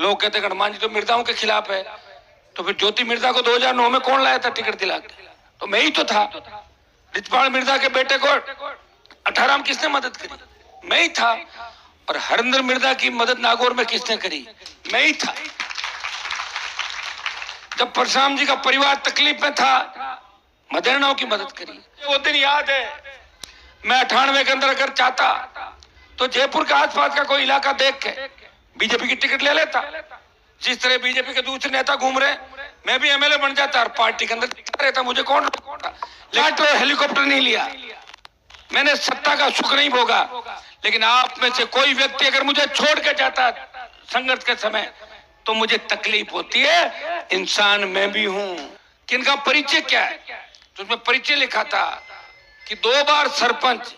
लोग कहते हैं हनुमान जी तो मिर्जाओं के खिलाफ है, तो फिर ज्योति मिर्जा को 2009 में कौन लाया था टिकट दिला के? तो मैं ही तो था। रिचपाल मिर्जा के बेटे को 18 में किसने मदद करी? मैं ही था। और हरिंदर मिर्जा की मदद नागौर में किसने करी? मैं ही था। जब परशुराम जी का परिवार तकलीफ में था, मदेरनाओं की मदद करी। वो दिन याद है, मैं 98 के अंदर अगर चाहता तो जयपुर के आसपास का कोई इलाका देख के बीजेपी की टिकट ले लेता। जिस तरह बीजेपी के दूसरे नेता घूम रहे, मैं भी एमएलए बन जाता और पार्टी के अंदर रहता। मुझे कौन लाट हेलीकॉप्टर नहीं लिया, मैंने सत्ता का सुख नहीं भोगा। लेकिन आप में से कोई व्यक्ति अगर मुझे छोड़ के जाता संघर्ष के समय, तो मुझे तकलीफ होती है। इंसान मैं भी हूं। किनका परिचय क्या है? तो उसमें परिचय लिखा था कि 2 बार सरपंच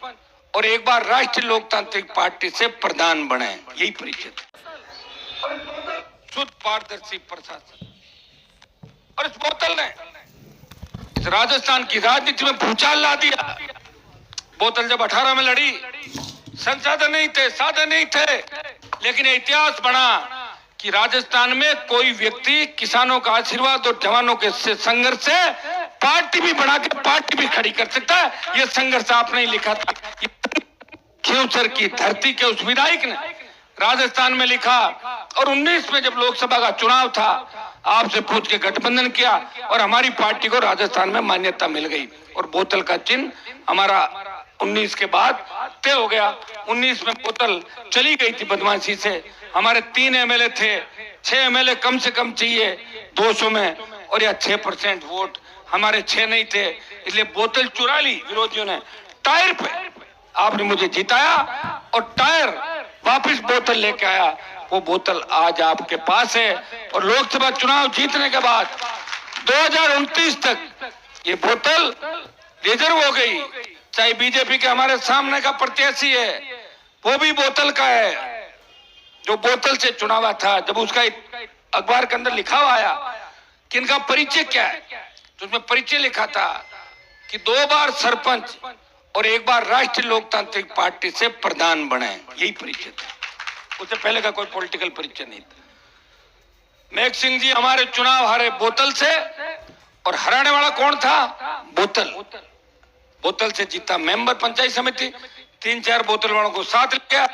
और 1 बार राष्ट्रीय लोकतांत्रिक पार्टी से प्रधान बने। यही परिचय था। शुद्ध पारदर्शी प्रशासन। और इस बोतल ने इस राजस्थान की राजनीति में भूचाल ला दिया। बोतल जब 18 में लड़ी, संसाधन नहीं थे, साधन नहीं थे, लेकिन इतिहास बना कि राजस्थान में कोई व्यक्ति किसानों का आशीर्वाद और जवानों के संघर्ष से पार्टी भी बना के पार्टी भी खड़ी कर सकता है। यह संघर्ष आपने ही लिखा था। खींवसर की धरती के उस विधायक ने राजस्थान में लिखा। और 19 में जब लोकसभा का चुनाव था, आपसे पूछ के गठबंधन किया और हमारी पार्टी को राजस्थान में मान्यता मिल गई। और बोतल का चिन्ह हमारा 19 के बाद तय हो गया। 19 में बोतल चली गई थी बदमाशी से। हमारे 3 एमएलए थे, 6 एमएलए कम से कम चाहिए 200 में, और यह 6% वोट हमारे 6 नहीं थे, इसलिए बोतल चुरा ली विरोधियों ने। टायर पे आपने मुझे जिताया और टायर वापस बोतल लेके आया। वो बोतल आज आपके पास है। और लोकसभा चुनाव जीतने के बाद 2029 तक ये बोतल रिजर्व हो गई। चाहे बीजेपी के हमारे सामने का प्रत्याशी है, वो भी बोतल का है, जो बोतल से चुनावा था। जब उसका अखबार के अंदर लिखा हुआ आया कि इनका परिचय क्या है, तो उसमें परिचय लिखा था कि 2 बार सरपंच और 1 बार राष्ट्रीय लोकतांत्रिक पार्टी से प्रधान बने। यही परिचय था, उससे पहले का कोई पॉलिटिकल परिचय नहीं था। मेघ सिंह जी हमारे चुनाव हारे बोतल से, और हराने वाला कौन था? बोतल। बोतल से जीता मेंबर पंचायत समिति। 3-4 बोतल वालों को साथ लिया,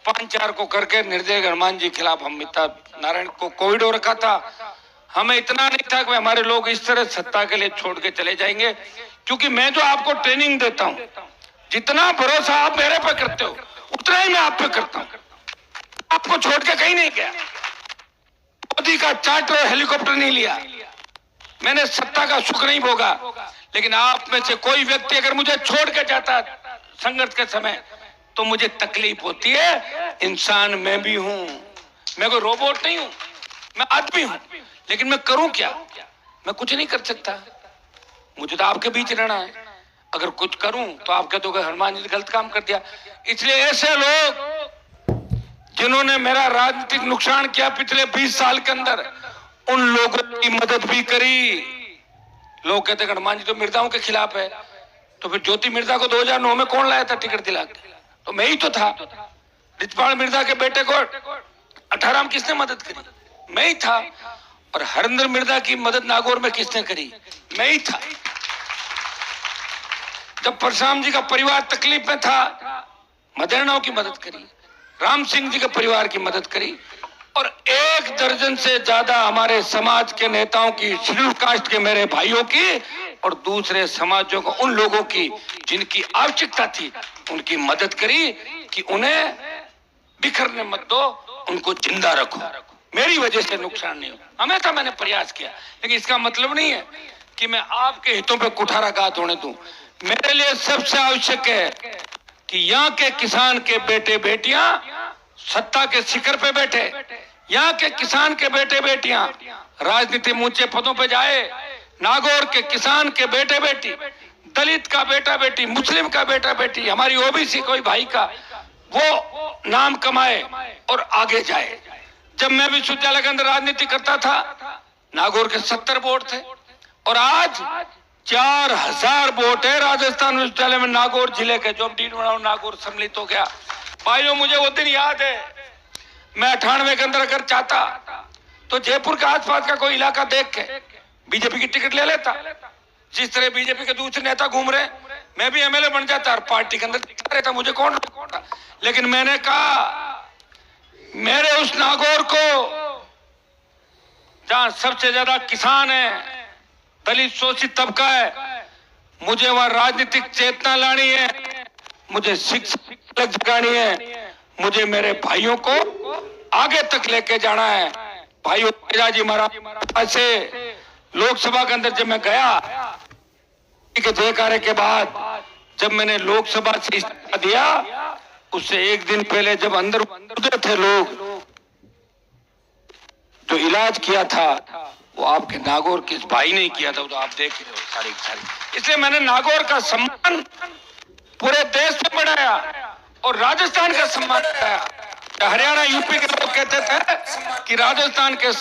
5-4 को करके निर्दय हनुमान जी खिलाफ हम मिता नारायण को कोविड हो रखा था। हमें इतना नहीं था कि हमारे लोग इस तरह सत्ता के लिए छोड़ के चले जाएंगे। क्योंकि मैं जो आपको ट्रेनिंग देता हूं, जितना भरोसा आप मेरे पे करते हो, उतना ही मैं आप पे करता हूं। आपको छोड़ के कहीं नहीं गया। मोदी का चार्टर हेलीकॉप्टर नहीं लिया, मैंने सत्ता का सुख नहीं भोगा। लेकिन आप में से कोई व्यक्ति अगर मुझे छोड़ के जाता संघर्ष के समय, तो मुझे तकलीफ होती है। इंसान मैं भी हूं। मैं कोई रोबोट नहीं हूं, मैं आदमी हूं। लेकिन मैं करूं क्या? मैं कुछ नहीं कर सकता। मुझे तो आपके बीच रहना है। अगर कुछ करूं तो आप कह दोगे हनुमान जी ने गलत काम कर दिया। इसलिए ऐसे लोग जिन्होंने मेरा राजनीतिक नुकसान किया पिछले 20 साल के अंदर, उन लोगों की मदद भी करी। लोग कहते हैं हनुमान जी तो मिर्जाओं के खिलाफ है, तो फिर ज्योति मिर्जा को 2009 में कौन लाया था टिकट दिला के? तो मैं ही तो था। रिचपाल मिर्जा के बेटे को 18 में किसने मदद करी? मैं ही था। और हरिंदर मिर्जा की मदद नागौर में किसने करी? मैं ही था। जब परशुराम जी का परिवार तकलीफ में था, मदेरनाओं की मदद करी, राम सिंह जी के परिवार की मदद करी, और 1 दर्जन से ज्यादा हमारे समाज के नेताओं की, शेड्यूल कास्ट के मेरे भाइयों की और दूसरे समाजों को, उन लोगों की जिनकी आवश्यकता थी, उनकी मदद करी कि उन्हें बिखरने मत दो, उनको जिंदा रखो। मेरी वजह से नुकसान नहीं हो, हमेशा मैंने प्रयास किया। लेकिन इसका मतलब नहीं है कि मैं आपके हितों पे कुठाराघात होने दूं। मेरे लिए सबसे आवश्यक है कि यहाँ के किसान के बेटे बेटियां सत्ता के शिखर पे बैठे, यहाँ के किसान के बेटे बेटियां राजनीति में ऊंचे पदों पे जाए। नागौर के किसान के बेटे बेटी, दलित का बेटा बेटी, मुस्लिम का बेटा बेटी, हमारी ओबीसी कोई भाई का, वो नाम कमाए और आगे जाए। जब मैं विश्वविद्यालय के अंदर राजनीति करता था, नागौर के 70 वोट थे और आज 4000 वोट है राजस्थान विश्वविद्यालय में नागौर जिले के, जो डीन बनाओ नागौर सम्मिलित हो गया। भाइयों, मुझे वो दिन याद है, मैं 98 के अंदर अगर चाहता तो जयपुर के आसपास का कोई इलाका देख के बीजेपी की टिकट ले लेता। जिस तरह बीजेपी के दूसरे नेता घूम रहे, मैं भी एमएलए बन जाता और पार्टी के अंदर रहता, मुझे कौन रोकता। लेकिन मैंने कहा मेरे उस नागौर को जहां सबसे ज्यादा किसान है, दलित शोषित तबका है, मुझे वहां राजनीतिक चेतना लानी है, मुझे शिक्षा जगानी है, मुझे मेरे भाइयों को आगे तक लेके जाना है। भाइयों जी महाराज से लोकसभा के अंदर जब मैं गया के जयकारे के बाद, जब मैंने लोकसभा से इस्तीफा दिया, उससे एक दिन पहले जब अंदर थे लोग, जो इलाज किया था वो आपके नागौर के इस भाई ने किया था, वो तो आप देख रहे हो सारी। इसलिए मैंने नागौर का सम्मान पूरे देश में बढ़ाया और राजस्थान का सम्मान बढ़ाया। हरियाणा यूपी के लोग कहते थे कि राजस्थान के